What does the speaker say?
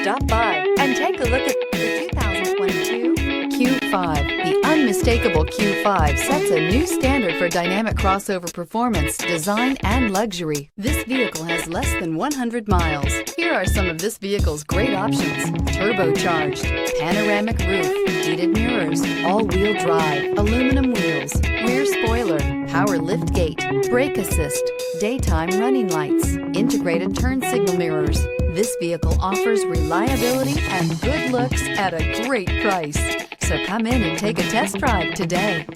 Stop by and take a look at the 2022 Q5. The unmistakable Q5 sets a new standard for dynamic crossover performance, design, and luxury. This vehicle has less than 100 miles. Here are some of this vehicle's great options: turbocharged, panoramic roof, heated mirrors, all-wheel drive, aluminum wheels, rear spoiler, power liftgate, brake assist, daytime running lights, integrated turn signal mirrors. This vehicle offers reliability and good looks at a great price. So come in and take a test drive today.